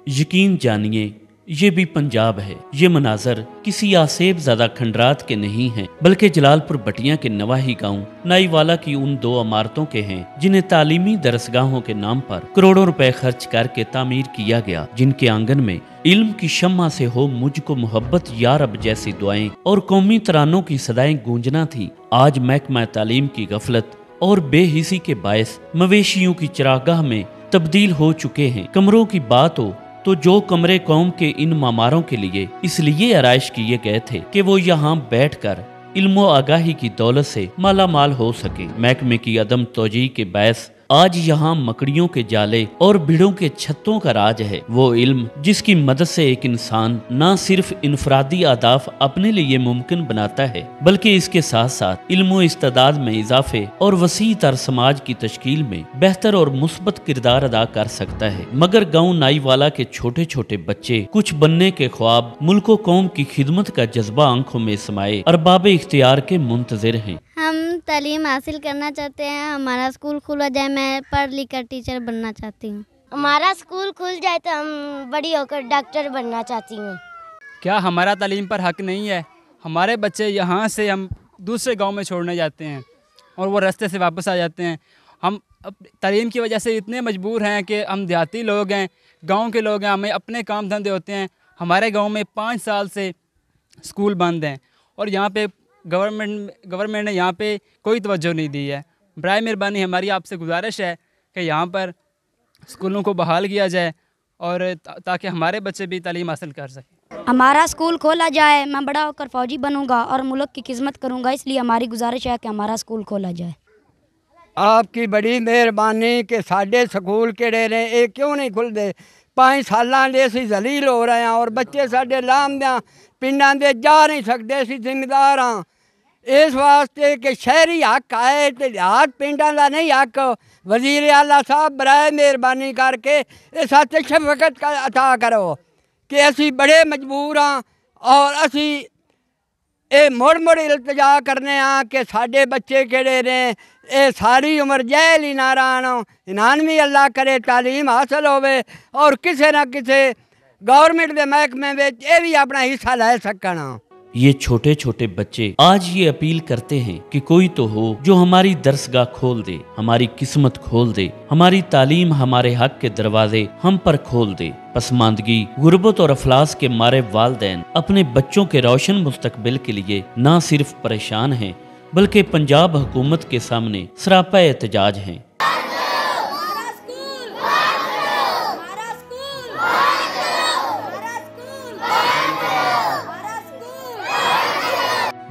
यकीन जानिए ये भी पंजाब है। ये मनाजर किसी आसेब ज़्यादा खंडरात के नहीं हैं, बल्कि जलालपुर बटिया के नवाही गांव नाईवाला की उन दो इमारतों के हैं जिन्हें तालीमी दरसगाहों के नाम पर करोड़ों रुपए खर्च करके तामीर किया गया, जिनके आंगन में इल्म की शम्मा से हो मुझको मोहब्बत या रब जैसी दुआएं और कौमी तरानों की सदाएं गूंजना थी। आज महकमा तालीम की गफलत और बेहिसी के बायस मवेशियों की चरागाह में तब्दील हो चुके हैं। कमरों की बात हो तो जो कमरे कौम के इन मामारों के लिए इसलिए आराइश किए गए थे कि वो यहाँ बैठकर इल्मो आगाही की दौलत से माला माल हो सके। महकमे की अदम तोजी के बायस आज यहाँ मकड़ियों के जाले और भीड़ों के छत्तों का राज है। वो इल्म जिसकी मदद से एक इंसान न सिर्फ इनफरादी आदाफ अपने लिए मुमकिन बनाता है, बल्कि इसके साथ साथ इल्मो इस्तेदाद में इजाफे और वसी तर समाज की तश्कील में बेहतर और मुस्बत किरदार अदा कर सकता है। मगर गाँव नाईवाला के छोटे छोटे बच्चे कुछ बनने के ख्वाब, मुल्को कौम की खिदमत का जज्बा आंखों में समाये अरबाब इख्तियार के मुंतजिर हैं। हम तालीम हासिल करना चाहते हैं, हमारा स्कूल खुला जाए, मैं पढ़ लिख कर टीचर बनना चाहती हूँ। हमारा स्कूल खुल जाए तो हम बड़ी होकर डॉक्टर बनना चाहती हूँ। क्या हमारा तालीम पर हक नहीं है? हमारे बच्चे यहाँ से हम दूसरे गांव में छोड़ने जाते हैं और वो रास्ते से वापस आ जाते हैं। हम तालीम की वजह से इतने मजबूर हैं कि हम देहाती लोग हैं, गाँव के लोग हैं, हमें अपने काम धंधे होते हैं। हमारे गाँव में 5 साल से स्कूल बंद हैं और यहाँ पे गवर्नमेंट ने यहाँ पे कोई तवज्जो नहीं दी है। बराए मेहरबानी हमारी आपसे गुजारिश है कि यहाँ पर स्कूलों को बहाल किया जाए और ताकि हमारे बच्चे भी तालीम हासिल कर सकें। हमारा स्कूल खोला जाए, मैं बड़ा होकर फौजी बनूंगा और मुल्क की खिदमत करूंगा, इसलिए हमारी गुजारिश है कि हमारा स्कूल खोला जाए। आपकी बड़ी मेहरबानी कि साढ़े स्कूल किहड़े ने ये क्यों नहीं खुलते? 5 सालां दे असीं जलील हो रहे हैं और बच्चे साढ़े लामदियां पिंडां दे जा नहीं सकते। असीं जिम्मेदार हाँ इस वास्ते कि शहरी हक आए तो देहात पिंडां दा नहीं हक। वजीर आला साहब बराए मेहरबानी करके इस हथ शफकत का अता करो कि असीं बड़े मजबूर हाँ और असीं ये मुड़ इल्तजा करने कि साढ़े बच्चे किहड़े ने ये सारी उम्र जहल ही ना रहन, इनान भी अल्लाह करे तालीम हासिल होवे और किसी न किसी गवर्नमेंट के महकमे में ये भी अपना हिस्सा ले सकन। ये छोटे छोटे बच्चे आज ये अपील करते हैं कि कोई तो हो जो हमारी दरसगाह खोल दे, हमारी किस्मत खोल दे, हमारी तालीम, हमारे हक के दरवाजे हम पर खोल दे। पसमानदगी, गुर्बत और अफलास के मारे वालदैन अपने बच्चों के रोशन मुस्तकबिल के लिए न सिर्फ परेशान हैं, बल्कि पंजाब हुकूमत के सामने सरापा एहतजाज हैं।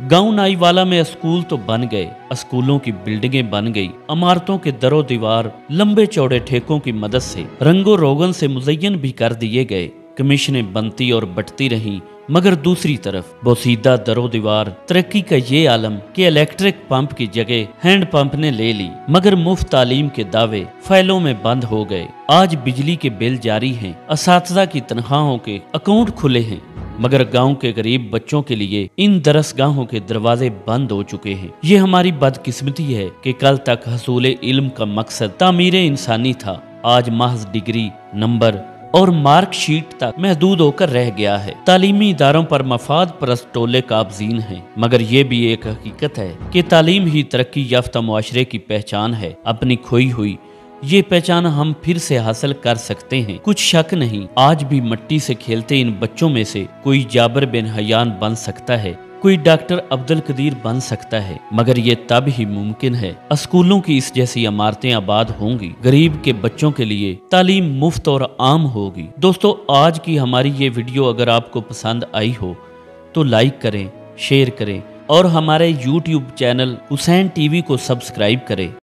गांव नाईवाला में स्कूल तो बन गए, स्कूलों की बिल्डिंगें बन गई, इमारतों के दरो दीवार लंबे चौड़े ठेकों की मदद से रंगो रोगन से मुज़य्यन भी कर दिए गए। कमीशनें बनती और बटती रहीं, मगर दूसरी तरफ बोसीदा दरो दीवार तरक्की का ये आलम कि इलेक्ट्रिक पंप की जगह हैंड पंप ने ले ली, मगर मुफ्त तालीम के दावे फाइलों में बंद हो गए। आज बिजली के बिल जारी हैं, असातिज़ा की तनख्वाहों के अकाउंट खुले हैं, मगर गांव के गरीब बच्चों के लिए इन दरसगाहों के दरवाजे बंद हो चुके हैं। ये हमारी बदकिस्मती है कि कल तक हसूल इल्म का मकसद तामीर इंसानी था, आज महज डिग्री, नंबर और मार्कशीट तक महदूद होकर रह गया है। तालीमी इदारों पर मफाद परस्त टोले काबजीन हैं, मगर ये भी एक हकीकत है कि तालीम ही तरक्की याफ्ता मुआशरे की पहचान है। अपनी खोई हुई ये पहचान हम फिर से हासिल कर सकते हैं। कुछ शक नहीं, आज भी मिट्टी से खेलते इन बच्चों में से कोई जाबिर बिन हयान बन सकता है, कोई डॉक्टर अब्दुल कदीर बन सकता है, मगर ये तब ही मुमकिन है स्कूलों की इस जैसी इमारतें आबाद होंगी, गरीब के बच्चों के लिए तालीम मुफ्त और आम होगी। दोस्तों, आज की हमारी ये वीडियो अगर आपको पसंद आई हो तो लाइक करें, शेयर करें और हमारे YouTube चैनल हुसैन टीवी को सब्सक्राइब करें।